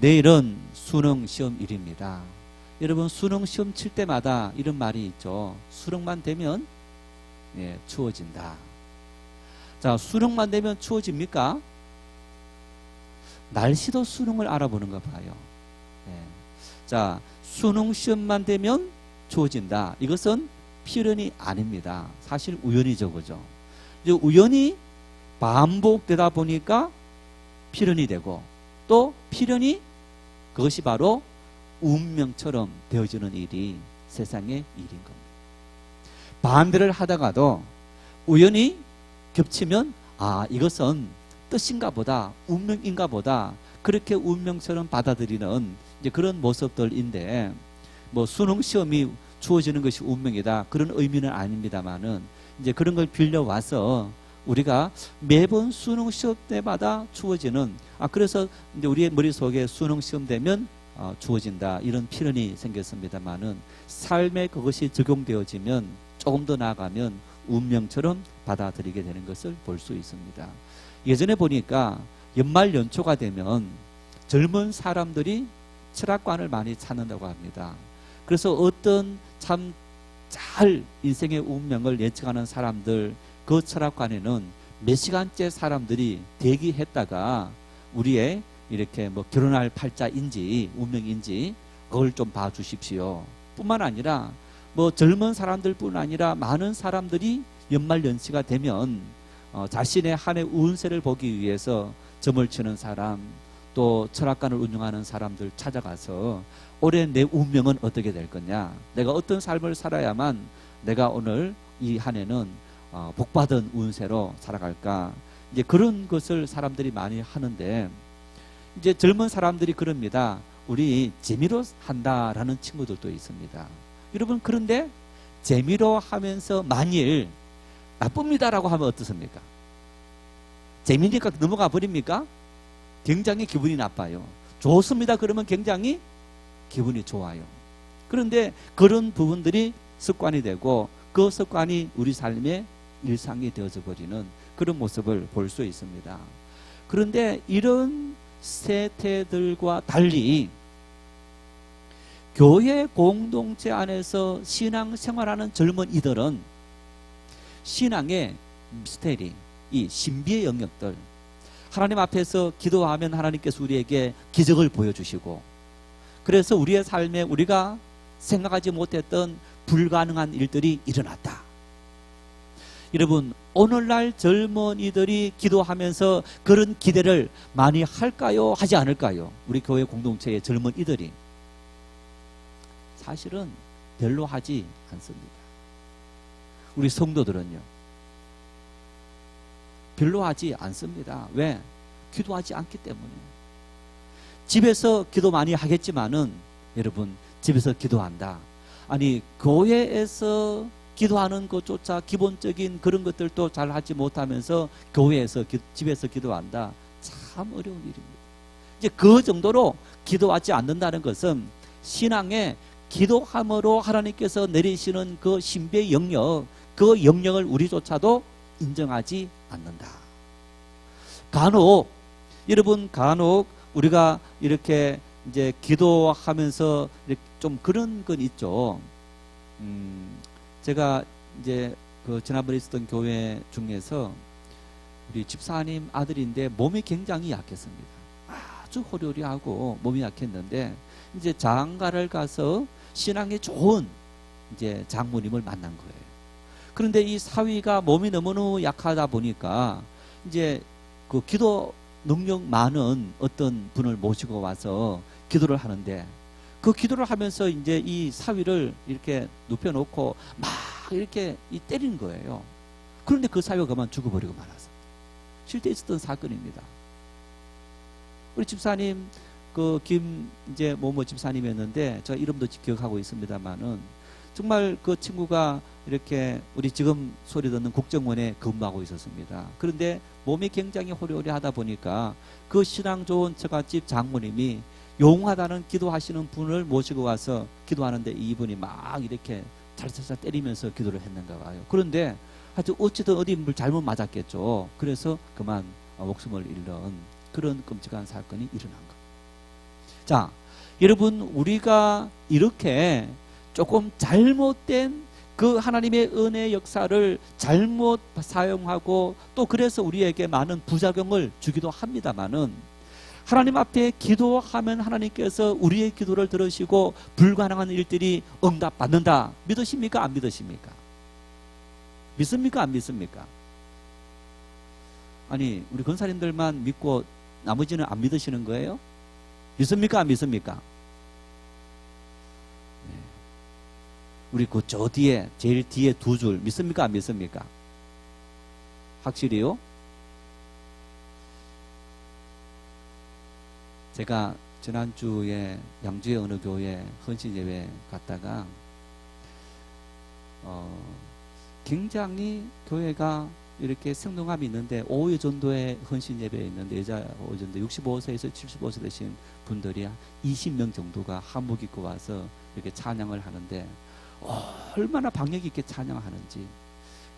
내일은 수능 시험일입니다. 여러분 수능 시험 칠 때마다 이런 말이 있죠. 수능만 되면 추워진다. 자, 수능만 되면 추워집니까? 날씨도 수능을 알아보는가 봐요. 자, 수능 시험만 되면 추워진다. 이것은 필연이 아닙니다. 사실 우연이죠, 그죠? 이제 우연히 반복되다 보니까 필연이 되고 또 필연이 그것이 바로 운명처럼 되어지는 일이 세상의 일인 겁니다. 반대를 하다가도 우연히 겹치면 이것은 뜻인가 보다, 운명인가 보다 그렇게 운명처럼 받아들이는 이제 그런 모습들인데 뭐 수능 시험이 주어지는 것이 운명이다 그런 의미는 아닙니다만은 이제 그런 걸 빌려와서 우리가 매번 수능 시험 때마다 주어지는 그래서 이제 우리의 머릿속에 수능 시험 되면 주어진다 이런 필연이 생겼습니다만은 삶에 그것이 적용되어지면 조금 더 나아가면 운명처럼 받아들이게 되는 것을 볼 수 있습니다. 예전에 보니까 연말 연초가 되면 젊은 사람들이 철학관을 많이 찾는다고 합니다. 그래서 어떤 참 잘 인생의 운명을 예측하는 사람들 그 철학관에는 몇 시간째 사람들이 대기했다가 우리의 이렇게 뭐 결혼할 팔자인지 운명인지 그걸 좀 봐주십시오. 뿐만 아니라 뭐 젊은 사람들뿐 아니라 많은 사람들이 연말연시가 되면 자신의 한 해 운세를 보기 위해서 점을 치는 사람 또 철학관을 운영하는 사람들 찾아가서 올해 내 운명은 어떻게 될 거냐, 내가 어떤 삶을 살아야만 내가 오늘 이 한 해는 복받은 운세로 살아갈까, 이제 그런 것을 사람들이 많이 하는데 이제 젊은 사람들이 그럽니다. 우리 재미로 한다라는 친구들도 있습니다. 여러분 그런데 재미로 하면서 만일 나쁩니다라고 하면 어떻습니까? 재미니까 넘어가 버립니까? 굉장히 기분이 나빠요. 좋습니다 그러면 굉장히 기분이 좋아요. 그런데 그런 부분들이 습관이 되고 그 습관이 우리 삶의 일상이 되어져 버리는 그런 모습을 볼 수 있습니다. 그런데 이런 세태들과 달리 교회 공동체 안에서 신앙생활하는 젊은이들은 신앙의 미스테리, 이 신비의 영역들, 하나님 앞에서 기도하면 하나님께서 우리에게 기적을 보여주시고 그래서 우리의 삶에 우리가 생각하지 못했던 불가능한 일들이 일어났다. 여러분 오늘날 젊은이들이 기도하면서 그런 기대를 많이 할까요? 하지 않을까요? 우리 교회 공동체의 젊은이들이 사실은 별로 하지 않습니다. 우리 성도들은요 별로 하지 않습니다. 왜? 기도하지 않기 때문에. 집에서 기도 많이 하겠지만은 여러분 집에서 기도한다. 아니 교회에서 기도하는 것조차 기본적인 그런 것들도 잘 하지 못하면서 교회에서 집에서 기도한다. 참 어려운 일입니다. 이제 그 정도로 기도하지 않는다는 것은 신앙의 기도함으로 하나님께서 내리시는 그 신비의 영역, 그 영역을 우리조차도 인정하지 않는다. 간혹 여러분 간혹 우리가 이렇게 이제 기도하면서 이렇게 좀 그런 건 있죠. 제가 이제 그 지난번에 있었던 교회 중에서 우리 집사님 아들인데 몸이 굉장히 약했습니다. 아주 호리호리하고 몸이 약했는데 이제 장가를 가서 신앙이 좋은 이제 장모님을 만난 거예요. 그런데 이 사위가 몸이 너무너무 약하다 보니까 이제 그 기도 능력 많은 어떤 분을 모시고 와서 기도를 하는데 그 기도를 하면서 이제 이 사위를 이렇게 눕혀놓고 막 이렇게 때리는 거예요. 그런데 그 사위가 그만 죽어버리고 말았어요. 실제 있었던 사건입니다. 우리 집사님 그 이제 뭐뭐 집사님이었는데 제가 이름도 기억하고 있습니다만은 정말 그 친구가 이렇게 우리 지금 소리 듣는 국정원에 근무하고 있었습니다. 그런데 몸이 굉장히 호리호리하다 보니까 그 신앙 좋은 처갓집 장모님이 용하다는 기도하시는 분을 모시고 와서 기도하는데 이분이 막 이렇게 잘잘잘 때리면서 기도를 했는가 봐요. 그런데 하여튼 어찌든 어디 뭘 잘못 맞았겠죠. 그래서 그만 목숨을 잃는 그런 끔찍한 사건이 일어난 겁니다. 자, 여러분, 우리가 이렇게 조금 잘못된 그 하나님의 은혜의 역사를 잘못 사용하고 또 그래서 우리에게 많은 부작용을 주기도 합니다만은, 하나님 앞에 기도하면 하나님께서 우리의 기도를 들으시고 불가능한 일들이 응답받는다. 믿으십니까? 안 믿으십니까? 믿습니까? 안 믿습니까? 아니, 우리 권사님들만 믿고 나머지는 안 믿으시는 거예요? 믿습니까? 안 믿습니까? 네. 우리 그 저 뒤에, 제일 뒤에 두 줄 믿습니까? 안 믿습니까? 확실히요? 제가 지난주에 양주의 어느 교회 헌신 예배 갔다가 굉장히 교회가 이렇게 성동함이 있는데 오후 전도에 헌신 예배에 있는데 여자 오후 전도 65세에서 75세 되신 분들이 20명 정도가 한복 입고 와서 이렇게 찬양을 하는데 얼마나 박력 있게 찬양하는지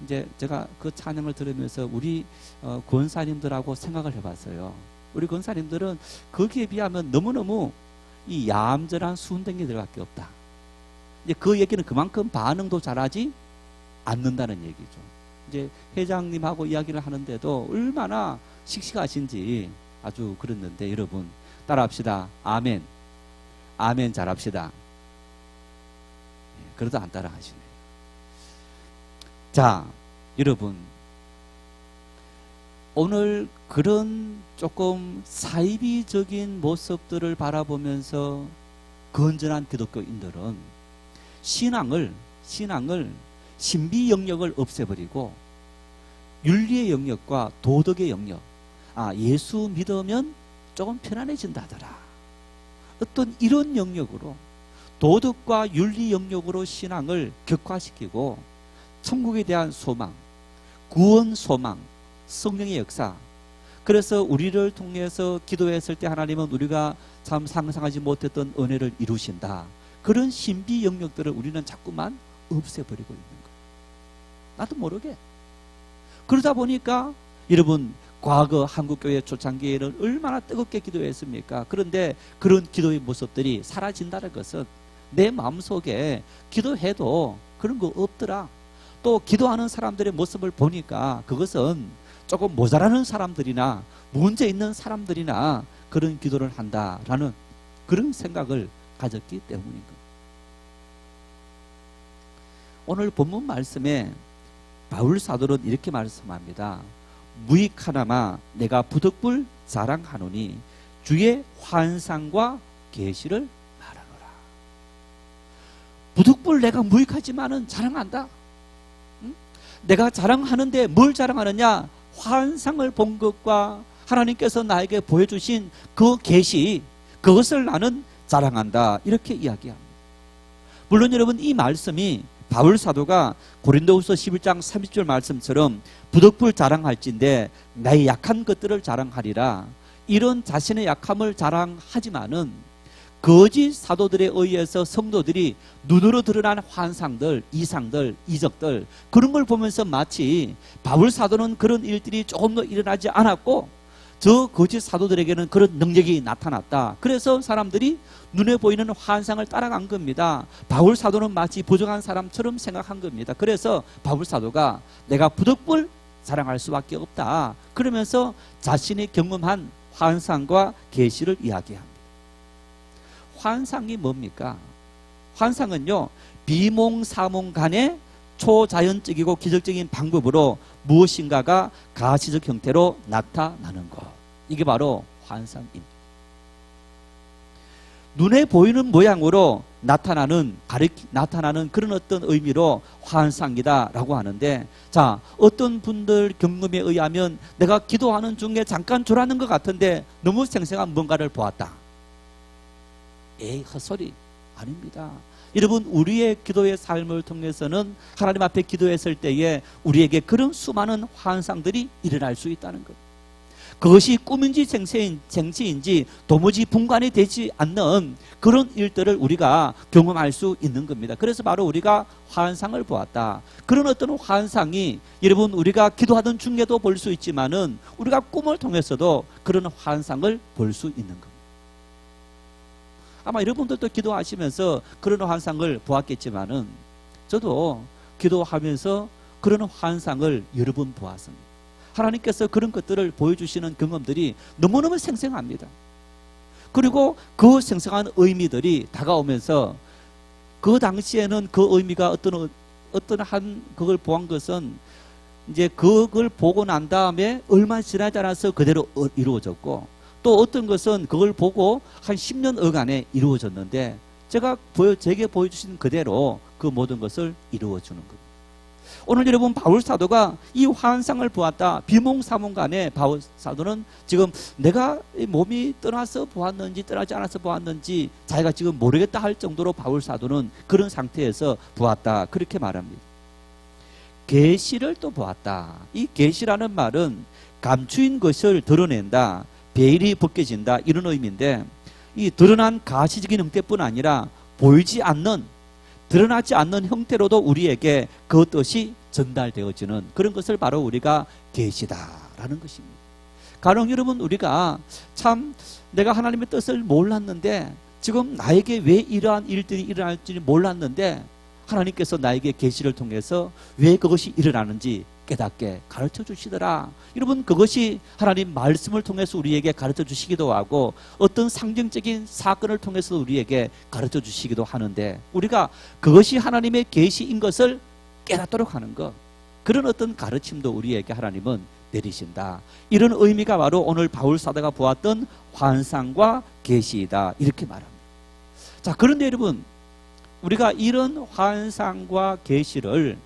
이제 제가 그 찬양을 들으면서 우리 권사님들하고 생각을 해봤어요. 우리 권사님들은 거기에 비하면 너무너무 이 얌전한 순댕이들밖에 없다. 이제 그 얘기는 그만큼 반응도 잘하지 않는다는 얘기죠. 이제 회장님하고 이야기를 하는데도 얼마나 씩씩하신지 아주 그랬는데, 여러분 따라합시다. 아멘. 아멘 잘합시다. 그래도 안 따라 하시네요. 자, 여러분, 오늘 그런 조금 사이비적인 모습들을 바라보면서 건전한 기독교인들은 신앙을 신비 영역을 없애버리고 윤리의 영역과 도덕의 영역, 예수 믿으면 조금 편안해진다더라, 어떤 이런 영역으로, 도덕과 윤리 영역으로 신앙을 격화시키고 천국에 대한 소망, 구원 소망, 성령의 역사, 그래서 우리를 통해서 기도했을 때 하나님은 우리가 참 상상하지 못했던 은혜를 이루신다, 그런 신비 영역들을 우리는 자꾸만 없애버리고 있는 거예요. 나도 모르게. 그러다 보니까 여러분, 과거 한국교회 초창기에는 얼마나 뜨겁게 기도했습니까? 그런데 그런 기도의 모습들이 사라진다는 것은 내 마음속에 기도해도 그런 거 없더라. 또 기도하는 사람들의 모습을 보니까 그것은 조금 모자라는 사람들이나 문제 있는 사람들이나 그런 기도를 한다라는 그런 생각을 가졌기 때문인 겁니다. 오늘 본문 말씀에 바울 사도는 이렇게 말씀합니다. 무익하나마 내가 부득불 자랑하노니 주의 환상과 계시를 말하노라. 부득불 내가 무익하지만은 자랑한다. 응? 내가 자랑하는데 뭘 자랑하느냐? 환상을 본 것과 하나님께서 나에게 보여주신 그 계시, 그것을 나는 자랑한다, 이렇게 이야기합니다. 물론 여러분, 이 말씀이 바울 사도가 고린도후서 11장 30절 말씀처럼 부득불 자랑할진대 나의 약한 것들을 자랑하리라, 이런 자신의 약함을 자랑하지만은 거짓 사도들에 의해서 성도들이 눈으로 드러난 환상들, 이상들, 이적들, 그런 걸 보면서 마치 바울 사도는 그런 일들이 조금 더 일어나지 않았고 저 거짓 사도들에게는 그런 능력이 나타났다. 그래서 사람들이 눈에 보이는 환상을 따라간 겁니다. 바울 사도는 마치 부정한 사람처럼 생각한 겁니다. 그래서 바울 사도가 내가 부득불 자랑할 수밖에 없다, 그러면서 자신이 경험한 환상과 계시를 이야기합니다. 환상이 뭡니까? 환상은요, 비몽사몽 간의 초자연적이고 기적적인 방법으로 무엇인가가 가시적 형태로 나타나는 것, 이게 바로 환상입니다. 눈에 보이는 모양으로 나타나는 그런 어떤 의미로 환상이다라고 하는데, 자, 어떤 분들 경험에 의하면 내가 기도하는 중에 잠깐 졸았는 것 같은데 너무 생생한 뭔가를 보았다. 헛소리 아닙니다. 여러분, 우리의 기도의 삶을 통해서는 하나님 앞에 기도했을 때에 우리에게 그런 수많은 환상들이 일어날 수 있다는 것. 그것이 꿈인지 생시인지 도무지 분간이 되지 않는 그런 일들을 우리가 경험할 수 있는 겁니다. 그래서 바로 우리가 환상을 보았다. 그런 어떤 환상이 여러분, 우리가 기도하던 중에도 볼 수 있지만은 우리가 꿈을 통해서도 그런 환상을 볼 수 있는 겁니다. 아마 여러분들도 기도하시면서 그런 환상을 보았겠지만은 저도 기도하면서 그런 환상을 여러 번 보았습니다. 하나님께서 그런 것들을 보여주시는 경험들이 너무너무 생생합니다. 그리고 그 생생한 의미들이 다가오면서 그 당시에는 그 의미가 어떤 한 그걸 보한 것은 이제 그걸 보고 난 다음에 얼마 지나지 않아서 그대로 이루어졌고, 또 어떤 것은 그걸 보고 한 10년 어간에 이루어졌는데 제게 보여주신 그대로 그 모든 것을 이루어주는 겁니다. 오늘 여러분 바울 사도가 이 환상을 보았다. 비몽사몽간에 바울 사도는 지금 내가 몸이 떠나서 보았는지 떠나지 않아서 보았는지 자기가 지금 모르겠다 할 정도로 바울 사도는 그런 상태에서 보았다. 그렇게 말합니다. 계시를 또 보았다. 이 계시라는 말은 감추인 것을 드러낸다, 베일이 벗겨진다, 이런 의미인데, 이 드러난 가시적인 형태뿐 아니라 보이지 않는, 드러나지 않는 형태로도 우리에게 그 뜻이 전달되어지는 그런 것을 바로 우리가 계시다라는 것입니다. 가령 여러분, 우리가 참 내가 하나님의 뜻을 몰랐는데, 지금 나에게 왜 이러한 일들이 일어날지 몰랐는데 하나님께서 나에게 계시를 통해서 왜 그것이 일어나는지 깨닫게 가르쳐 주시더라. 여러분, 그것이 하나님 말씀을 통해서 우리에게 가르쳐 주시기도 하고, 어떤 상징적인 사건을 통해서 우리에게 가르쳐 주시기도 하는데, 우리가 그것이 하나님의 계시인 것을 깨닫도록 하는 것, 그런 어떤 가르침도 우리에게 하나님은 내리신다. 이런 의미가 바로 오늘 바울 사도가 보았던 환상과 계시이다, 이렇게 말합니다. 자, 그런데 여러분, 우리가 이런 환상과 계시를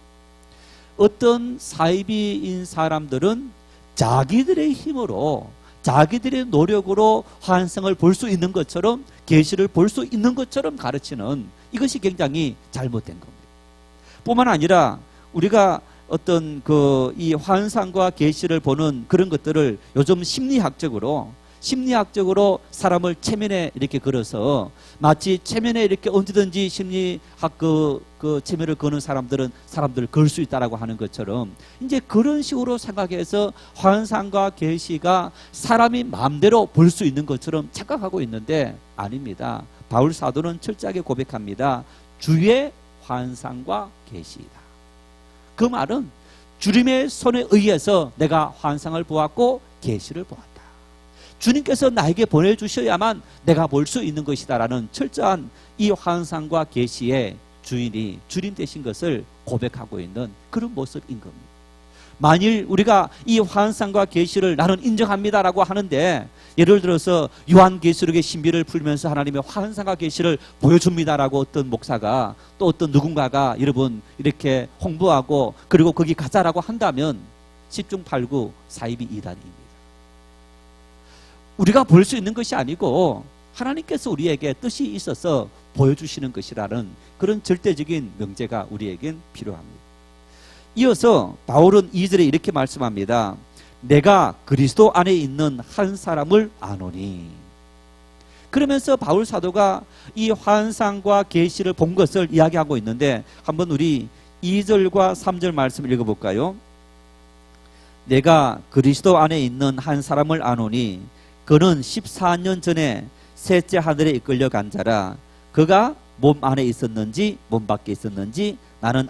어떤 사이비인 사람들은 자기들의 힘으로, 자기들의 노력으로 환상을 볼 수 있는 것처럼, 계시를 볼 수 있는 것처럼 가르치는, 이것이 굉장히 잘못된 겁니다. 뿐만 아니라 우리가 어떤 이 환상과 계시를 보는 그런 것들을 요즘 심리학적으로 사람을 체면에 이렇게 걸어서, 마치 체면에 이렇게 언제든지 심리학 그 체면을 거는 사람들을 걸 수 있다라고 하는 것처럼, 이제 그런 식으로 생각해서 환상과 계시가 사람이 마음대로 볼 수 있는 것처럼 착각하고 있는데 아닙니다. 바울 사도는 철저하게 고백합니다. 주의 환상과 계시이다. 그 말은 주님의 손에 의해서 내가 환상을 보았고 계시를 보았다. 주님께서 나에게 보내주셔야만 내가 볼 수 있는 것이다라는 철저한 이 환상과 계시의 주인이 주님 되신 것을 고백하고 있는 그런 모습인 겁니다. 만일 우리가 이 환상과 계시를 나는 인정합니다라고 하는데, 예를 들어서 요한계시록의 신비를 풀면서 하나님의 환상과 계시를 보여줍니다라고 어떤 목사가, 또 어떤 누군가가 여러분 이렇게 홍보하고 그리고 거기 가자라고 한다면 10중 8구 사이비 이단입니다. 우리가 볼 수 있는 것이 아니고 하나님께서 우리에게 뜻이 있어서 보여주시는 것이라는 그런 절대적인 명제가 우리에겐 필요합니다. 이어서 바울은 2절에 이렇게 말씀합니다. 내가 그리스도 안에 있는 한 사람을 아노니. 그러면서 바울 사도가 이 환상과 계시를 본 것을 이야기하고 있는데, 한번 우리 2절과 3절 말씀을 읽어볼까요? 내가 그리스도 안에 있는 한 사람을 아노니 그는 14년 전에 셋째 하늘에 이끌려 간 자라. 그가 몸 안에 있었는지 몸 밖에 있었는지 나는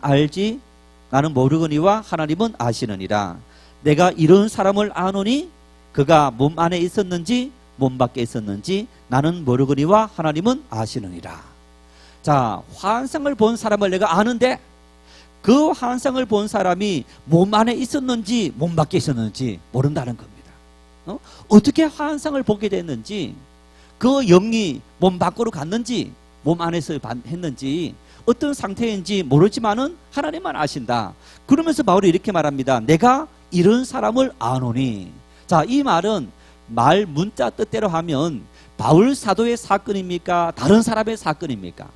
모르거니와 하나님은 아시느니라. 내가 이런 사람을 아노니 그가 몸 안에 있었는지 몸 밖에 있었는지 나는 모르거니와 하나님은 아시느니라. 자, 환상을 본 사람을 내가 아는데 그 환상을 본 사람이 몸 안에 있었는지 몸 밖에 있었는지 모른다는 겁니다. 어떻게 환상을 보게 됐는지, 그 영이 몸 밖으로 갔는지 몸 안에서 했는지 어떤 상태인지 모르지만은 하나님만 아신다. 그러면서 바울이 이렇게 말합니다. 내가 이런 사람을 아노니. 자, 이 말은 말 문자 뜻대로 하면 바울 사도의 사건입니까? 다른 사람의 사건입니까?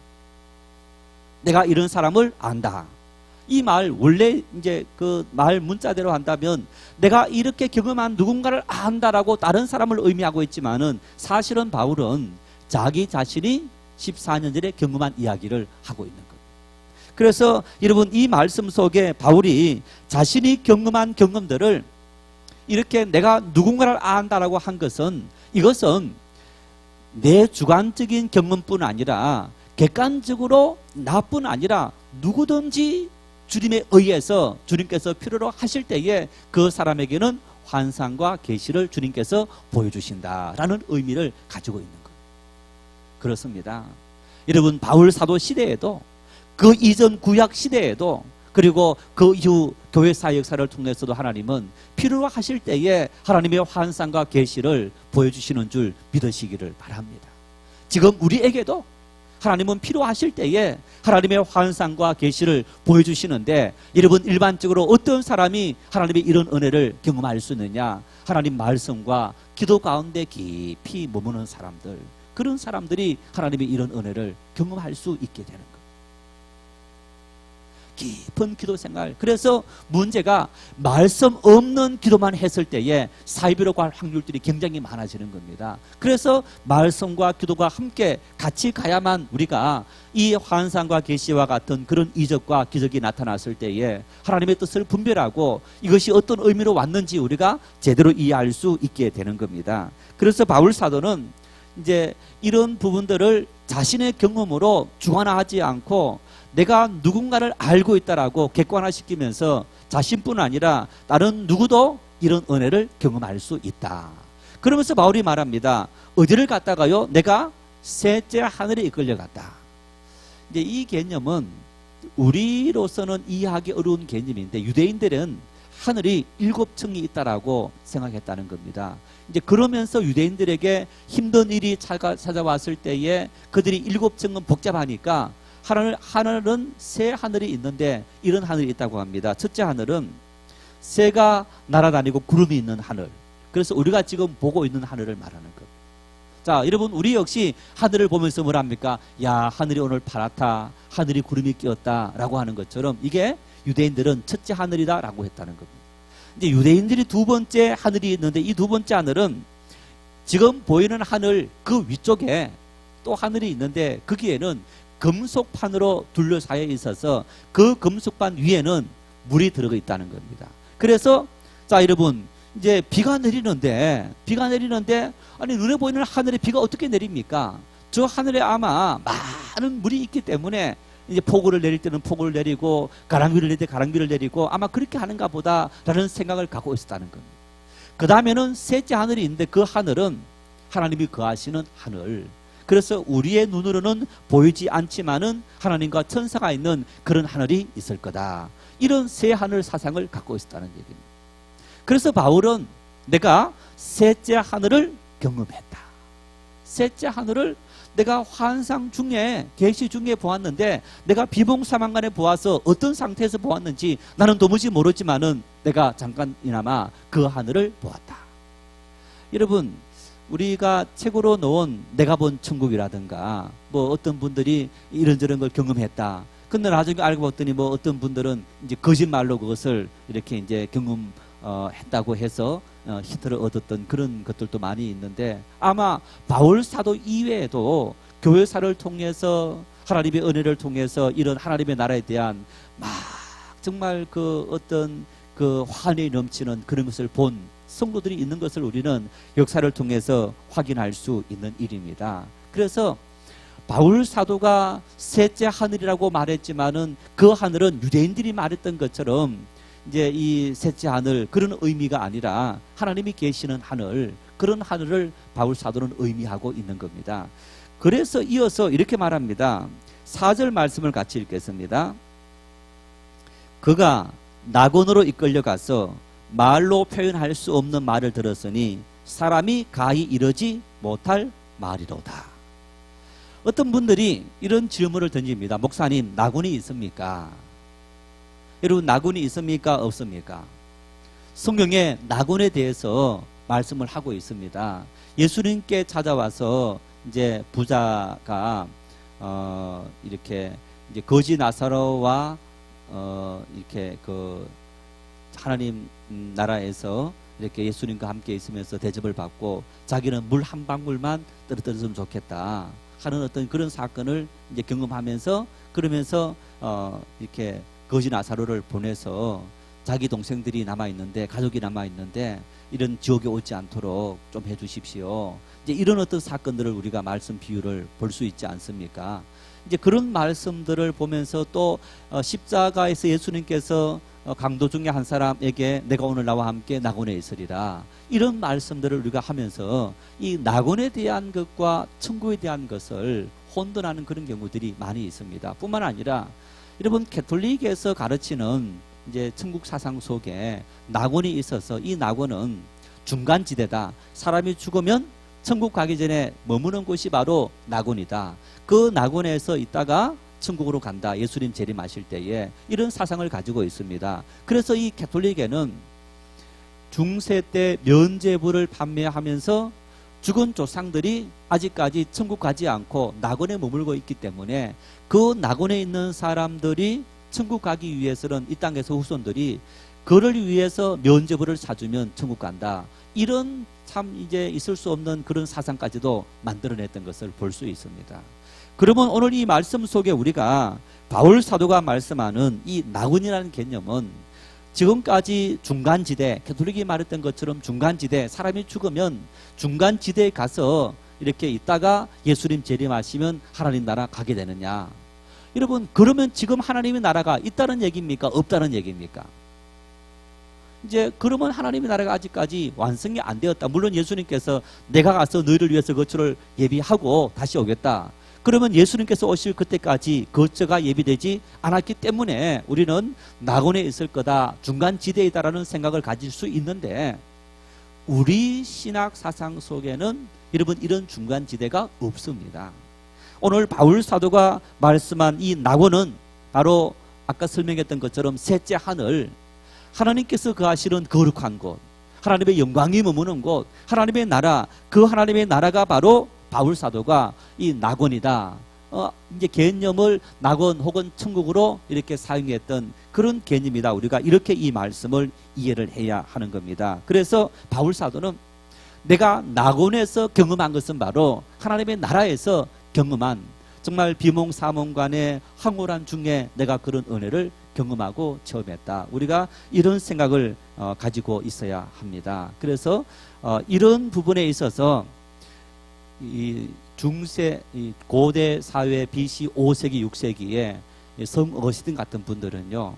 내가 이런 사람을 안다. 이 말 원래 이제 그 말 문자대로 한다면 내가 이렇게 경험한 누군가를 안다라고 다른 사람을 의미하고 있지만은, 사실은 바울은 자기 자신이 14년 전에 경험한 이야기를 하고 있는 거예요. 그래서 여러분, 이 말씀 속에 바울이 자신이 경험한 경험들을 이렇게 내가 누군가를 안다라고 한 것은, 이것은 내 주관적인 경험뿐 아니라 객관적으로 나뿐 아니라 누구든지 주님에 의해서 주님께서 필요로 하실 때에 그 사람에게는 환상과 계시를 주님께서 보여주신다라는 의미를 가지고 있는 것. 그렇습니다. 여러분, 바울 사도 시대에도, 그 이전 구약 시대에도, 그리고 그 이후 교회 사역 역사를 통해서도 하나님은 필요로 하실 때에 하나님의 환상과 계시를 보여주시는 줄 믿으시기를 바랍니다. 지금 우리에게도 하나님은 필요하실 때에 하나님의 환상과 계시를 보여주시는데, 여러분, 일반적으로 어떤 사람이 하나님의 이런 은혜를 경험할 수 있느냐? 하나님 말씀과 기도 가운데 깊이 머무는 사람들, 그런 사람들이 하나님의 이런 은혜를 경험할 수 있게 되는 거예요. 깊은 기도 생활. 그래서 문제가 말씀 없는 기도만 했을 때에 사이비로 갈 확률들이 굉장히 많아지는 겁니다. 그래서 말씀과 기도가 함께 같이 가야만 우리가 이 환상과 계시와 같은 그런 이적과 기적이 나타났을 때에 하나님의 뜻을 분별하고 이것이 어떤 의미로 왔는지 우리가 제대로 이해할 수 있게 되는 겁니다. 그래서 바울 사도는 이제 이런 부분들을 자신의 경험으로 주관화하지 않고 내가 누군가를 알고 있다라고 객관화시키면서 자신뿐 아니라 다른 누구도 이런 은혜를 경험할 수 있다. 그러면서 바울이 말합니다. 어디를 갔다가요? 내가 셋째 하늘에 이끌려 갔다. 이제 이 개념은 우리로서는 이해하기 어려운 개념인데 유대인들은 하늘이 7층이 있다라고 생각했다는 겁니다. 이제 그러면서 유대인들에게 힘든 일이 찾아왔을 때에 그들이 7층은 복잡하니까 하늘은 새 하늘이 있는데 이런 하늘이 있다고 합니다. 첫째 하늘은 새가 날아다니고 구름이 있는 하늘. 그래서 우리가 지금 보고 있는 하늘을 말하는 것. 자, 여러분, 우리 역시 하늘을 보면서 뭐랍니까? 야, 하늘이 오늘 파랗다. 하늘이 구름이 끼었다. 라고 하는 것처럼 이게 유대인들은 첫째 하늘이다 라고 했다는 겁니다. 이제 유대인들이 두 번째 하늘이 있는데 이 두 번째 하늘은 지금 보이는 하늘 그 위쪽에 또 하늘이 있는데 거기에는 금속판으로 둘러싸여 있어서 그 금속판 위에는 물이 들어가 있다는 겁니다. 그래서 자, 여러분, 이제 비가 내리는데 아니 눈에 보이는 하늘에 비가 어떻게 내립니까? 저 하늘에 아마 많은 물이 있기 때문에 이제 폭우를 내릴 때는 폭우를 내리고 가랑비를 내릴 때 가랑비를 내리고 아마 그렇게 하는가 보다라는 생각을 갖고 있었다는 겁니다. 그 다음에는 셋째 하늘이 있는데 그 하늘은 하나님이 거하시는 하늘. 그래서 우리의 눈으로는 보이지 않지만은 하나님과 천사가 있는 그런 하늘이 있을 거다. 이런 새 하늘 사상을 갖고 있었다는 얘기입니다. 그래서 바울은 내가 셋째 하늘을 경험했다. 셋째 하늘을 내가 환상 중에 계시 중에 보았는데 내가 비몽사망간에 보아서 어떤 상태에서 보았는지 나는 도무지 모르지만은 내가 잠깐이나마 그 하늘을 보았다. 여러분, 우리가 책으로 놓은 내가 본 천국이라든가 뭐 어떤 분들이 이런저런 걸 경험했다. 근데 나중에 알고 봤더니 뭐 어떤 분들은 이제 거짓말로 그것을 이렇게 이제 했다고 해서 힌트를 얻었던 그런 것들도 많이 있는데 아마 바울 사도 이외에도 교회사를 통해서 하나님의 은혜를 통해서 이런 하나님의 나라에 대한 막 정말 그 어떤 그 환히 넘치는 그런 것을 본 성도들이 있는 것을 우리는 역사를 통해서 확인할 수 있는 일입니다. 그래서 바울 사도가 셋째 하늘이라고 말했지만은 그 하늘은 유대인들이 말했던 것처럼 이제 이 셋째 하늘 그런 의미가 아니라 하나님이 계시는 하늘, 그런 하늘을 바울 사도는 의미하고 있는 겁니다. 그래서 이어서 이렇게 말합니다. 4절 말씀을 같이 읽겠습니다. 그가 낙원으로 이끌려가서 말로 표현할 수 없는 말을 들었으니 사람이 가히 이르지 못할 말이로다. 어떤 분들이 이런 질문을 던집니다. 목사님, 낙원이 있습니까? 여러분, 낙원이 있습니까? 없습니까? 성경에 낙원에 대해서 말씀을 하고 있습니다. 예수님께 찾아와서 이제 부자가 이렇게 이제 거지 나사로와 이렇게 그 하나님 나라에서 이렇게 예수님과 함께 있으면서 대접을 받고 자기는 물 한 방울만 떨어뜨렸으면 좋겠다 하는 어떤 그런 사건을 이제 경험하면서 그러면서 이렇게 거지 나사로를 보내서 자기 동생들이 남아있는데 가족이 남아있는데 이런 지옥에 오지 않도록 좀 해주십시오. 이제 이런 어떤 사건들을 우리가 말씀 비유를 볼 수 있지 않습니까? 이제 그런 말씀들을 보면서 또 십자가에서 예수님께서 강도 중에 한 사람에게 내가 오늘 나와 함께 낙원에 있으리라, 이런 말씀들을 우리가 하면서 이 낙원에 대한 것과 천국에 대한 것을 혼돈하는 그런 경우들이 많이 있습니다. 뿐만 아니라 여러분, 가톨릭에서 가르치는 이제 천국 사상 속에 낙원이 있어서 이 낙원은 중간지대다. 사람이 죽으면 천국 가기 전에 머무는 곳이 바로 낙원이다. 그 낙원에서 있다가 천국으로 간다. 예수님 재림하실 때에 이런 사상을 가지고 있습니다. 그래서 이 가톨릭에는 중세 때 면죄부를 판매하면서 죽은 조상들이 아직까지 천국 가지 않고 낙원에 머물고 있기 때문에 그 낙원에 있는 사람들이 천국 가기 위해서는 이 땅에서 후손들이 그를 위해서 면죄부를 사주면 천국 간다. 이런 참 이제 있을 수 없는 그런 사상까지도 만들어냈던 것을 볼 수 있습니다. 그러면 오늘 이 말씀 속에 우리가 바울 사도가 말씀하는 이 낙원이라는 개념은 지금까지 중간지대, 가톨릭이 말했던 것처럼 중간지대, 사람이 죽으면 중간지대에 가서 이렇게 있다가 예수님 재림하시면 하나님 나라 가게 되느냐. 여러분, 그러면 지금 하나님의 나라가 있다는 얘기입니까? 없다는 얘기입니까? 이제 그러면 하나님의 나라가 아직까지 완성이 안 되었다. 물론 예수님께서 내가 가서 너희를 위해서 거처를 예비하고 다시 오겠다. 그러면 예수님께서 오실 그때까지 거처가 예비되지 않았기 때문에 우리는 낙원에 있을 거다, 중간지대이다라는 생각을 가질 수 있는데, 우리 신학 사상 속에는 여러분 이런 중간지대가 없습니다. 오늘 바울 사도가 말씀한 이 낙원은 바로 아까 설명했던 것처럼 셋째 하늘, 하나님께서 거하시는 거룩한 곳, 하나님의 영광이 머무는 곳, 하나님의 나라, 그 하나님의 나라가 바로 바울 사도가 이 낙원이다. 이제 개념을 낙원 혹은 천국으로 이렇게 사용했던 그런 개념이다. 우리가 이렇게 이 말씀을 이해를 해야 하는 겁니다. 그래서 바울 사도는 내가 낙원에서 경험한 것은 바로 하나님의 나라에서 경험한 정말 비몽사몽간의 황홀한 중에 내가 그런 은혜를 경험하고 체험했다. 우리가 이런 생각을 가지고 있어야 합니다. 그래서 이런 부분에 있어서 이 중세 이 고대 사회 BC 5세기 6세기에 성 어거스틴 같은 분들은요,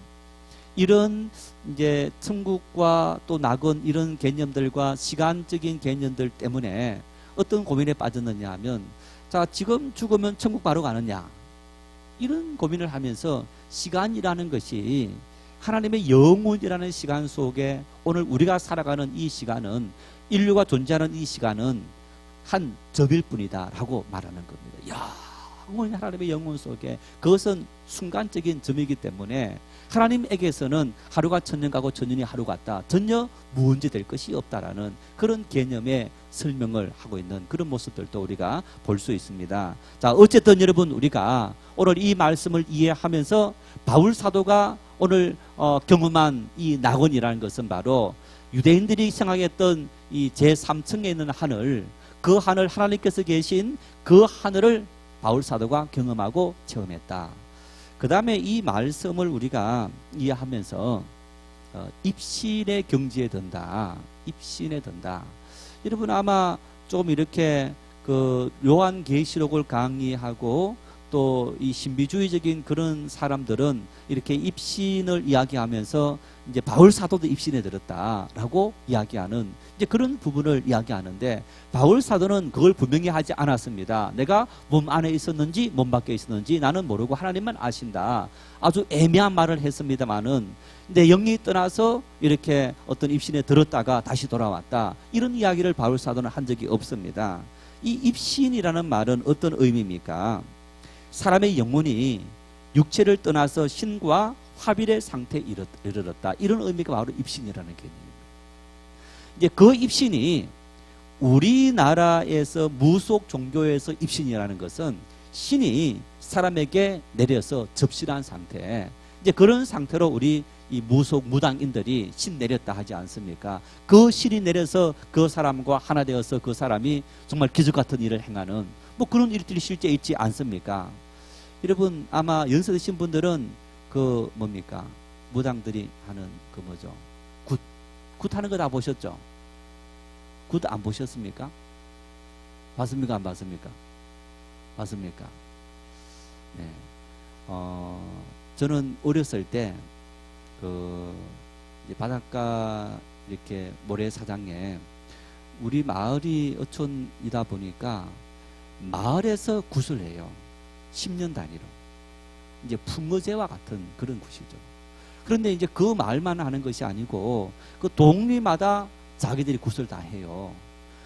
이런 이제 천국과 또 낙원 이런 개념들과 시간적인 개념들 때문에 어떤 고민에 빠졌느냐 하면, 자, 지금 죽으면 천국 바로 가느냐, 이런 고민을 하면서 시간이라는 것이 하나님의 영혼이라는 시간 속에 오늘 우리가 살아가는 이 시간은, 인류가 존재하는 이 시간은 한 점일 뿐이다 라고 말하는 겁니다. 영원히 하나님의 영혼 속에 그것은 순간적인 점이기 때문에 하나님에게서는 하루가 천년 가고 천년이 하루 같다, 전혀 문제될 것이 없다라는 그런 개념의 설명을 하고 있는 그런 모습들도 우리가 볼 수 있습니다. 자, 어쨌든 여러분, 우리가 오늘 이 말씀을 이해하면서 바울 사도가 오늘 경험한 이 낙원이라는 것은 바로 유대인들이 생각했던 이 제3층에 있는 하늘, 그 하늘, 하나님께서 계신 그 하늘을 바울 사도가 경험하고 체험했다. 그 다음에 이 말씀을 우리가 이해하면서 입신의 경지에 든다. 입신에 든다. 여러분 아마 좀 이렇게 그 요한계시록을 강의하고 또 이 신비주의적인 그런 사람들은 이렇게 입신을 이야기하면서 이제 바울 사도도 입신에 들었다라고 이야기하는 이제 그런 부분을 이야기하는데, 바울 사도는 그걸 분명히 하지 않았습니다. 내가 몸 안에 있었는지 몸 밖에 있었는지 나는 모르고 하나님만 아신다. 아주 애매한 말을 했습니다만은, 내 영이 떠나서 이렇게 어떤 입신에 들었다가 다시 돌아왔다, 이런 이야기를 바울 사도는 한 적이 없습니다. 이 입신이라는 말은 어떤 의미입니까? 사람의 영혼이 육체를 떠나서 신과 화bil의 상태에 이르렀다, 이런 의미가 바로 입신이라는 개념입니다. 이제 그 입신이 우리나라에서 무속 종교에서 입신이라는 것은 신이 사람에게 내려서 접신한 상태, 이제 그런 상태로 우리 이 무속 무당인들이 신 내렸다 하지 않습니까? 그 신이 내려서 그 사람과 하나 되어서 그 사람이 정말 기적 같은 일을 행하는 뭐 그런 일들이 실제 있지 않습니까? 여러분 아마 연세 드신 분들은 그 뭡니까? 무당들이 하는 그 뭐죠? 굿 하는 거 다 보셨죠? 굿 안 보셨습니까? 맞습니까? 안 맞습니까? 맞습니까? 네. 저는 어렸을 때, 이제 바닷가 이렇게 모래사장에 우리 마을이 어촌이다 보니까 마을에서 굿을 해요. 10년 단위로. 이제 풍어제와 같은 그런 굿이죠. 그런데 이제 그 마을만 하는 것이 아니고 그 동리마다 자기들이 굿을 다 해요.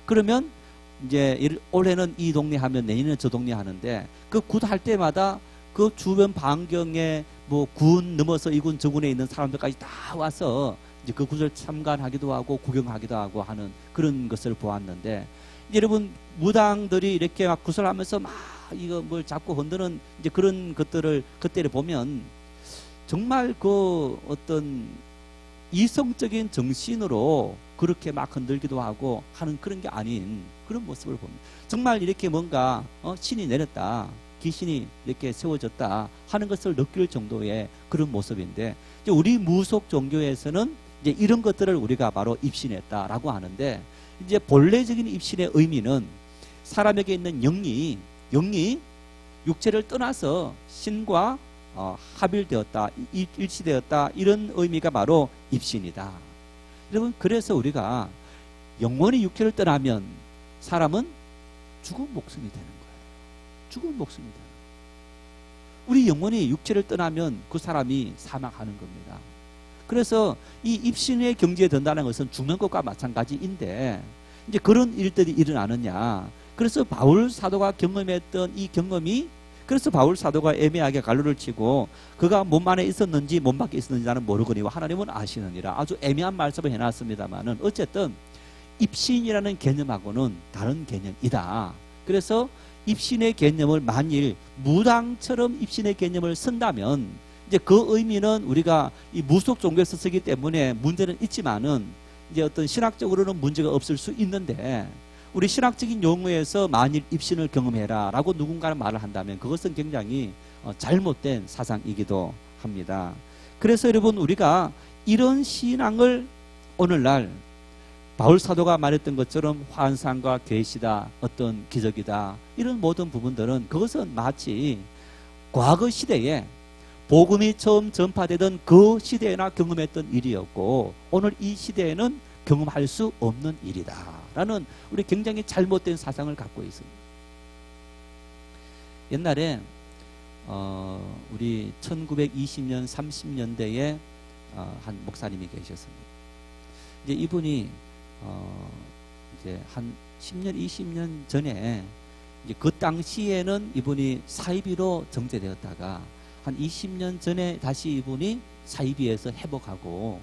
그러면 이제 올해는 이 동네 하면 내년에는 저 동네 하는데 그 굿 할 때마다 그 주변 반경에 뭐 군 넘어서 이 군 저군에 있는 사람들까지 다 와서 이제 그 굿을 참관하기도 하고 구경하기도 하고 하는 그런 것을 보았는데, 여러분 무당들이 이렇게 막 굿을 하면서 막 이거 뭘 자꾸 흔드는 이제 그런 것들을 그때를 보면 정말 그 어떤 이성적인 정신으로 그렇게 막 흔들기도 하고 하는 그런 게 아닌 그런 모습을 봅니다. 정말 이렇게 뭔가 신이 내렸다, 귀신이 이렇게 세워졌다 하는 것을 느낄 정도의 그런 모습인데, 이제 우리 무속 종교에서는 이제 이런 것들을 우리가 바로 입신했다라고 하는데, 이제 본래적인 입신의 의미는 사람에게 있는 영이 육체를 떠나서 신과 합일되었다, 일치되었다, 이런 의미가 바로 입신이다. 여러분, 그래서 우리가 영원히 육체를 떠나면 사람은 죽은 목숨이 되는 거예요. 죽은 목숨이 되는 거예요. 우리 영혼이 육체를 떠나면 그 사람이 사망하는 겁니다. 그래서 이 입신의 경지에 든다는 것은 죽는 것과 마찬가지인데, 이제 그런 일들이 일어나느냐. 그래서 바울 사도가 경험했던 이 경험이, 그래서 바울 사도가 애매하게 갈로를 치고 그가 몸 안에 있었는지 몸 밖에 있었는지 나는 모르거니와 하나님은 아시느니라. 아주 애매한 말씀을 해놨습니다만은 어쨌든 입신이라는 개념하고는 다른 개념이다. 그래서 입신의 개념을 만일 무당처럼 입신의 개념을 쓴다면 이제 그 의미는 우리가 이 무속 종교에서 쓰기 때문에 문제는 있지만은 이제 어떤 신학적으로는 문제가 없을 수 있는데, 우리 신학적인 용어에서 만일 입신을 경험해라 라고 누군가는 말을 한다면 그것은 굉장히 잘못된 사상이기도 합니다. 그래서 여러분, 우리가 이런 신앙을 오늘날 바울 사도가 말했던 것처럼 환상과 계시다, 어떤 기적이다, 이런 모든 부분들은 그것은 마치 과거 시대에 복음이 처음 전파되던 그 시대에나 경험했던 일이었고, 오늘 이 시대에는 경험할 수 없는 일이다 라는 우리 굉장히 잘못된 사상을 갖고 있습니다. 옛날에 우리 1920년 30년대에 한 목사님이 계셨습니다. 이제 이분이 이제 한 10년 20년 전에 이제 그 당시에는 이분이 사이비로 정죄되었다가 한 20년 전에 다시 이분이 사이비에서 회복하고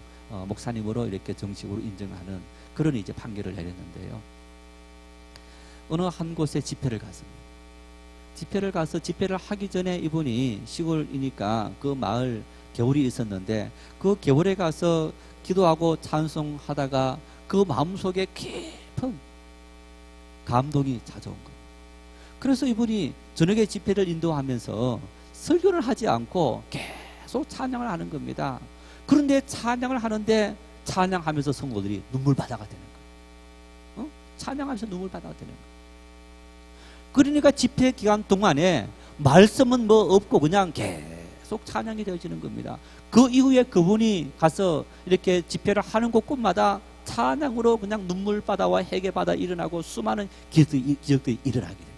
목사님으로 이렇게 정식으로 인정하는 그런 이제 판결을 내렸는데요. 어느 한 곳에 집회를 갔습니다. 집회를 가서 집회를 하기 전에 이분이 시골이니까 그 마을 겨울이 있었는데 그 겨울에 가서 기도하고 찬송하다가 그 마음속에 깊은 감동이 찾아온 거예요. 그래서 이분이 저녁에 집회를 인도하면서 설교를 하지 않고 계속 찬양을 하는 겁니다. 그런데 찬양을 하는데 찬양하면서 성도들이 눈물바다가 되는 거예요. 찬양하면서 눈물바다가 되는 거예요. 그러니까 집회 기간 동안에 말씀은 뭐 없고 그냥 계속 찬양이 되어지는 겁니다. 그 이후에 그분이 가서 이렇게 집회를 하는 곳곳마다 찬양으로 그냥 눈물바다와 회개바다 일어나고 수많은 기적들이 일어나게 된 거예요.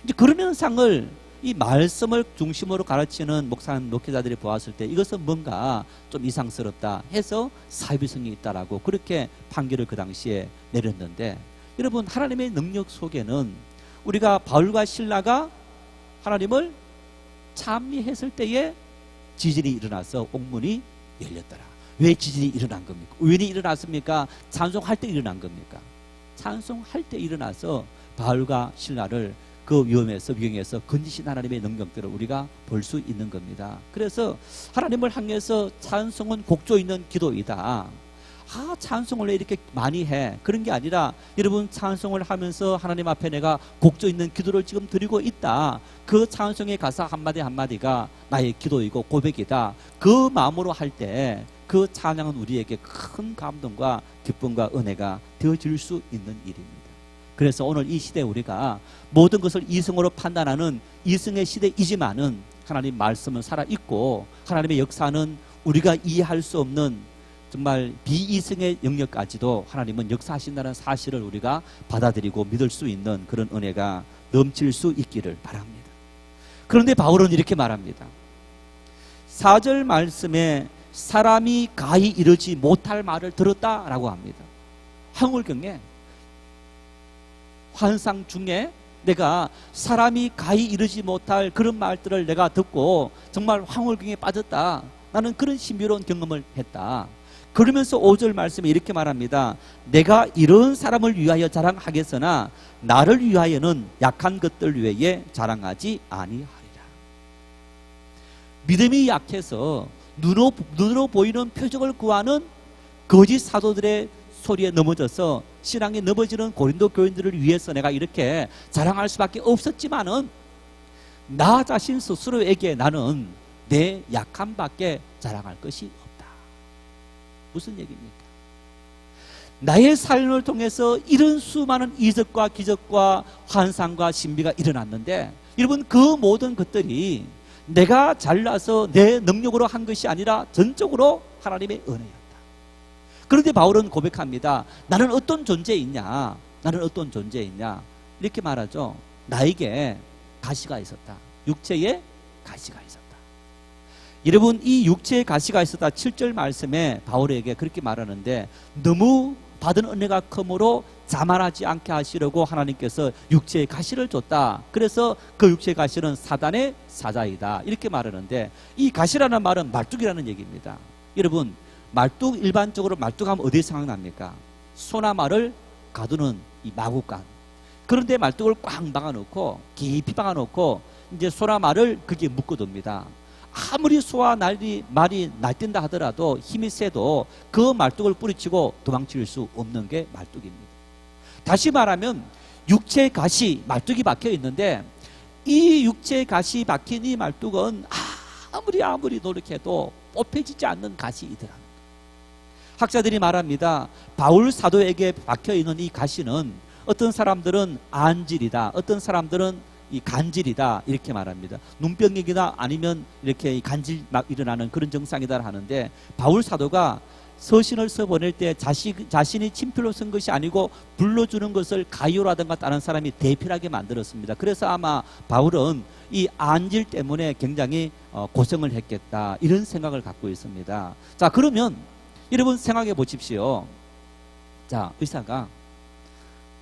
이제 그런 현상을 이 말씀을 중심으로 가르치는 목사님, 목회자들이 보았을 때 이것은 뭔가 좀 이상스럽다 해서 사이비성이 있다라고 그렇게 판결을 그 당시에 내렸는데, 여러분, 하나님의 능력 속에는 우리가 바울과 실라가 하나님을 찬미했을 때에 지진이 일어나서 옥문이 열렸더라. 왜 지진이 일어난 겁니까? 우연히 일어났습니까? 찬송할 때 일어난 겁니까? 찬송할 때 일어나서 바울과 실라를 그 위경에서 건지신 하나님의 능력들을 우리가 볼 수 있는 겁니다. 그래서 하나님을 향해서 찬송은 곡조 있는 기도이다. 찬송을 왜 이렇게 많이 해? 그런 게 아니라 여러분, 찬송을 하면서 하나님 앞에 내가 곡조 있는 기도를 지금 드리고 있다. 그 찬송의 가사 한마디 한마디가 나의 기도이고 고백이다. 그 마음으로 할 때 그 찬양은 우리에게 큰 감동과 기쁨과 은혜가 되어질 수 있는 일입니다. 그래서 오늘 이 시대에 우리가 모든 것을 이성으로 판단하는 이성의 시대이지만은 하나님 말씀은 살아있고 하나님의 역사는 우리가 이해할 수 없는 정말 비이성의 영역까지도 하나님은 역사하신다는 사실을 우리가 받아들이고 믿을 수 있는 그런 은혜가 넘칠 수 있기를 바랍니다. 그런데 바울은 이렇게 말합니다. 4절 말씀에 사람이 가히 이르지 못할 말을 들었다라고 합니다. 황홀경에 환상 중에 내가 사람이 가히 이르지 못할 그런 말들을 내가 듣고 정말 황홀경에 빠졌다. 나는 그런 신비로운 경험을 했다. 그러면서 5절 말씀에 이렇게 말합니다. 내가 이런 사람을 위하여 자랑하겠으나 나를 위하여는 약한 것들 외에 자랑하지 아니하리라. 믿음이 약해서 눈으로 보이는 표적을 구하는 거짓 사도들의 소리에 넘어져서 신앙에 넘어지는 고린도 교인들을 위해서 내가 이렇게 자랑할 수밖에 없었지만은 나 자신 스스로에게 나는 내 약함밖에 자랑할 것이 없다. 무슨 얘기입니까? 나의 삶을 통해서 이런 수많은 이적과 기적과 환상과 신비가 일어났는데 여러분 그 모든 것들이 내가 잘나서 내 능력으로 한 것이 아니라 전적으로 하나님의 은혜였다. 그런데 바울은 고백합니다. 나는 어떤 존재이냐? 나는 어떤 존재이냐? 이렇게 말하죠. 나에게 가시가 있었다. 육체에 가시가 있었다. 여러분 이 육체에 가시가 있었다 7절 말씀에 바울에게 그렇게 말하는데 너무 받은 은혜가 크므로 자만하지 않게 하시려고 하나님께서 육체의 가시를 줬다. 그래서 그 육체의 가시는 사단의 사자이다. 이렇게 말하는데 이 가시라는 말은 말뚝이라는 얘기입니다. 여러분 말뚝 일반적으로 말뚝하면 어디에 생각납니까? 소나마를 가두는 이 마구간. 그런데 말뚝을 꽉 박아놓고 깊이 박아놓고 이제 소나마를 거기에 묶어둡니다. 아무리 소와 말이 날뛴다 하더라도 힘이 세도 그 말뚝을 뿌리치고 도망칠 수 없는 게 말뚝입니다. 다시 말하면 육체의 가시 말뚝이 박혀 있는데 이 육체의 가시 박힌 이 말뚝은 아무리 노력해도 뽑혀지지 않는 가시이더라. 학자들이 말합니다. 바울 사도에게 박혀 있는 이 가시는 어떤 사람들은 안질이다, 어떤 사람들은 이 간질이다 이렇게 말합니다. 눈병이나 아니면 이렇게 간질 막 일어나는 그런 증상이다 하는데 바울 사도가 서신을 써보낼 때 자신이 친필로 쓴 것이 아니고 불러주는 것을 가이오라든가 다른 사람이 대필하게 만들었습니다. 그래서 아마 바울은 이 안질 때문에 굉장히 고생을 했겠다 이런 생각을 갖고 있습니다. 자 그러면 여러분 생각해 보십시오. 자 의사가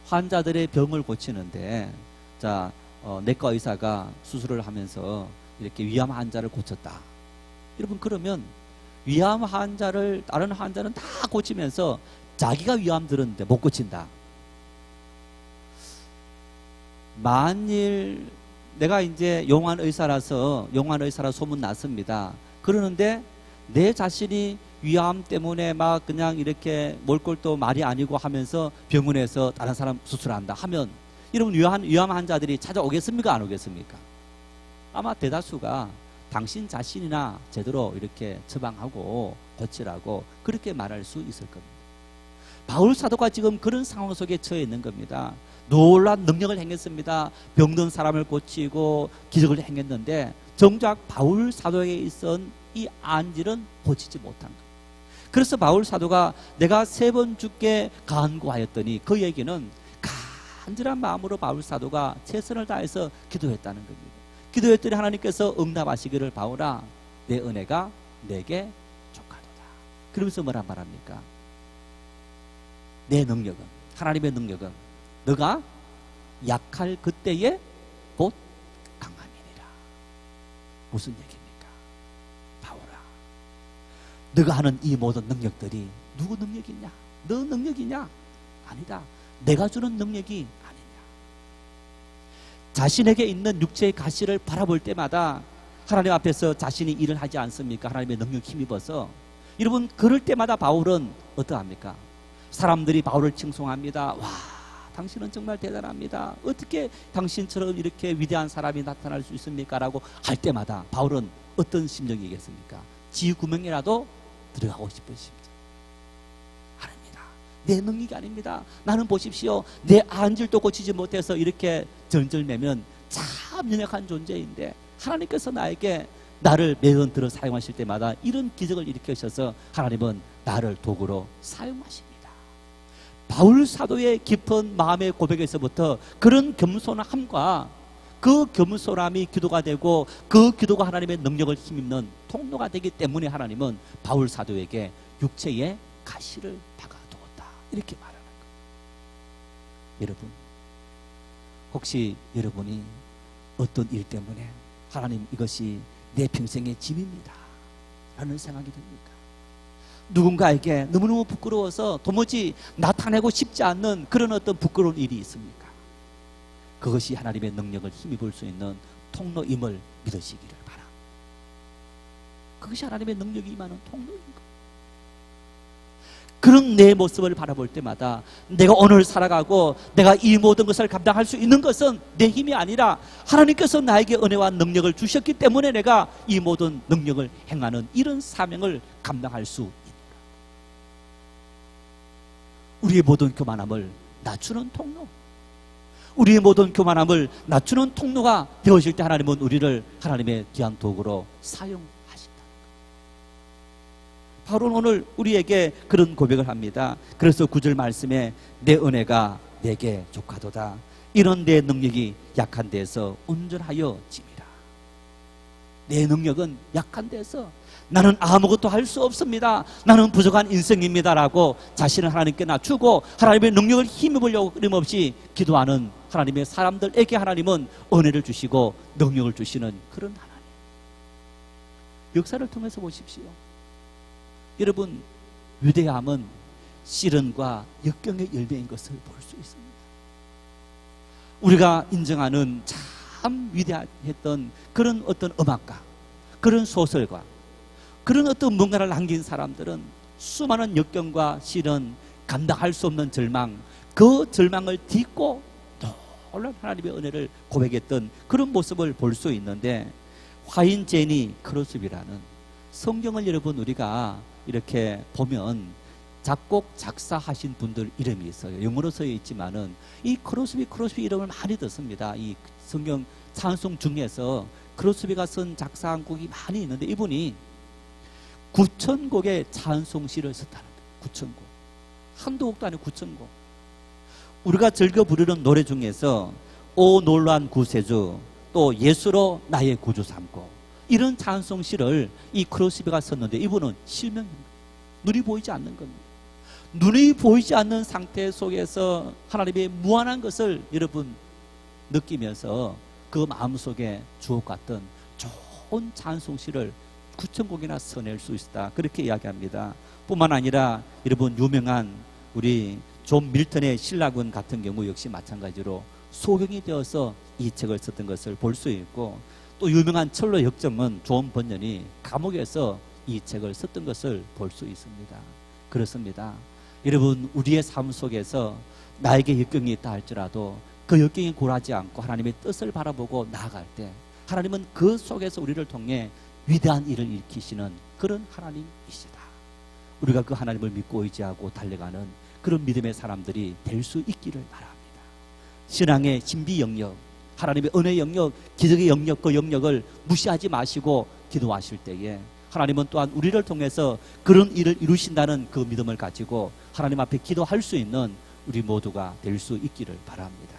환자들의 병을 고치는데 자 내과 의사가 수술을 하면서 이렇게 위암 환자를 고쳤다. 여러분 그러면 위암 환자를 다른 환자는 다 고치면서 자기가 위암 들었는데 못 고친다. 만일 내가 이제 용한 의사라서 소문 났습니다. 그러는데 내 자신이 위암 때문에 막 그냥 이렇게 몰골도 말이 아니고 하면서 병원에서 다른 사람 수술한다 하면 여러분 위암 환자들이 찾아오겠습니까? 안 오겠습니까? 아마 대다수가 당신 자신이나 제대로 이렇게 처방하고 고치라고 그렇게 말할 수 있을 겁니다. 바울 사도가 지금 그런 상황 속에 처해 있는 겁니다. 놀라운 능력을 행했습니다. 병든 사람을 고치고 기적을 행했는데 정작 바울 사도에게 있던 이 안질은 고치지 못한 겁니다. 그래서 바울 사도가 내가 3번 주께 간구하였더니 그 얘기는 간절한 마음으로 바울 사도가 최선을 다해서 기도했다는 겁니다. 기도했더니 하나님께서 응답하시기를 바울아 내 은혜가 내게 족하도다. 그러면서 뭐라 말합니까? 내 능력은 하나님의 능력은 너가 약할 그때에 곧 강함이니라. 무슨 얘기입니까? 바울아 너가 하는 이 모든 능력들이 누구 능력이냐? 너 능력이냐? 아니다. 내가 주는 능력이 아니냐. 자신에게 있는 육체의 가시를 바라볼 때마다 하나님 앞에서 자신이 일을 하지 않습니까? 하나님의 능력 힘입어서. 여러분 그럴 때마다 바울은 어떠합니까? 사람들이 바울을 칭송합니다. 와 당신은 정말 대단합니다. 어떻게 당신처럼 이렇게 위대한 사람이 나타날 수 있습니까? 라고 할 때마다 바울은 어떤 심정이겠습니까? 지구멍이라도 들어가고 싶은 심정. 아닙니다. 내 능력이 아닙니다. 나는 보십시오. 내 안질도 고치지 못해서 이렇게 절절매면 참 연약한 존재인데 하나님께서 나를 매번 들어 사용하실 때마다 이런 기적을 일으키셔서 하나님은 나를 도구로 사용하십니다. 바울 사도의 깊은 마음의 고백에서부터 그런 겸손함과 그 겸손함이 기도가 되고 그 기도가 하나님의 능력을 힘입는 통로가 되기 때문에 하나님은 바울 사도에게 육체의 가시를 박아두었다 이렇게 말하는 거예요. 여러분, 혹시 여러분이 어떤 일 때문에 하나님 이것이 내 평생의 짐입니다 라는 생각이 듭니까? 누군가에게 너무너무 부끄러워서 도무지 나타내고 싶지 않는 그런 어떤 부끄러운 일이 있습니까? 그것이 하나님의 능력을 힘입을 수 있는 통로임을 믿으시기를 바랍니다. 그것이 하나님의 능력이 임하는 통로인 것. 그런 내 모습을 바라볼 때마다 내가 오늘 살아가고 내가 이 모든 것을 감당할 수 있는 것은 내 힘이 아니라 하나님께서 나에게 은혜와 능력을 주셨기 때문에 내가 이 모든 능력을 행하는 이런 사명을 감당할 수 있다. 우리의 모든 교만함을 낮추는 통로, 우리의 모든 교만함을 낮추는 통로가 되어질 때 하나님은 우리를 하나님의 귀한 도구로 사용하신다. 바로 오늘 우리에게 그런 고백을 합니다. 그래서 9절 말씀에 내 은혜가 내게 족하도다. 이런 내 능력이 약한 데서 온전하여 짐이라. 내 능력은 약한 데서 나는 아무것도 할 수 없습니다. 나는 부족한 인생입니다라고 자신을 하나님께 낮추고 하나님의 능력을 힘입으려고 끊임없이 기도하는 하나님의 사람들에게 하나님은 은혜를 주시고 능력을 주시는 그런 하나님. 역사를 통해서 보십시오. 여러분, 위대함은 시련과 역경의 열매인 것을 볼 수 있습니다. 우리가 인정하는 참 위대했던 그런 어떤 음악가, 그런 소설가, 그런 어떤 뭔가를 남긴 사람들은 수많은 역경과 시련, 감당할 수 없는 절망, 그 절망을 딛고 놀라운 하나님의 은혜를 고백했던 그런 모습을 볼 수 있는데, 화인 제니 크로스비라는 성경을 여러분 우리가 이렇게 보면 작곡 작사하신 분들 이름이 있어요. 영어로 써 있지만은 이 크로스비 이름을 많이 듣습니다. 이 성경 찬송 중에서 크로스비가 쓴 작사한 곡이 많이 있는데 이분이 9,000곡의 찬송시를 썼다는 거예요. 9,000곡. 한두 곡도 아니고 9,000곡. 우리가 즐겨 부르는 노래 중에서 오 놀라운 구세주, 또 예수로 나의 구주 삼고, 이런 찬송시를 이 크로스비가 썼는데 이분은 실명입니다. 눈이 보이지 않는 겁니다. 눈이 보이지 않는 상태 속에서 하나님의 무한한 것을 여러분 느끼면서 그 마음속에 주옥같던 좋은 찬송시를 9,000곡이나 써낼 수 있다, 그렇게 이야기합니다. 뿐만 아니라 여러분 유명한 우리 존 밀턴의 신라군 같은 경우 역시 마찬가지로 소경이 되어서 이 책을 썼던 것을 볼 수 있고, 또 유명한 철로 역정은 존 번연이 감옥에서 이 책을 썼던 것을 볼 수 있습니다. 그렇습니다. 여러분, 우리의 삶 속에서 나에게 역경이 있다 할지라도 그 역경에 굴하지 않고 하나님의 뜻을 바라보고 나아갈 때 하나님은 그 속에서 우리를 통해 위대한 일을 일으키시는 그런 하나님이시다. 우리가 그 하나님을 믿고 의지하고 달려가는 그런 믿음의 사람들이 될 수 있기를 바랍니다. 신앙의 신비 영역, 하나님의 은혜 영역, 기적의 영역, 그 영역을 무시하지 마시고 기도하실 때에 하나님은 또한 우리를 통해서 그런 일을 이루신다는 그 믿음을 가지고 하나님 앞에 기도할 수 있는 우리 모두가 될 수 있기를 바랍니다.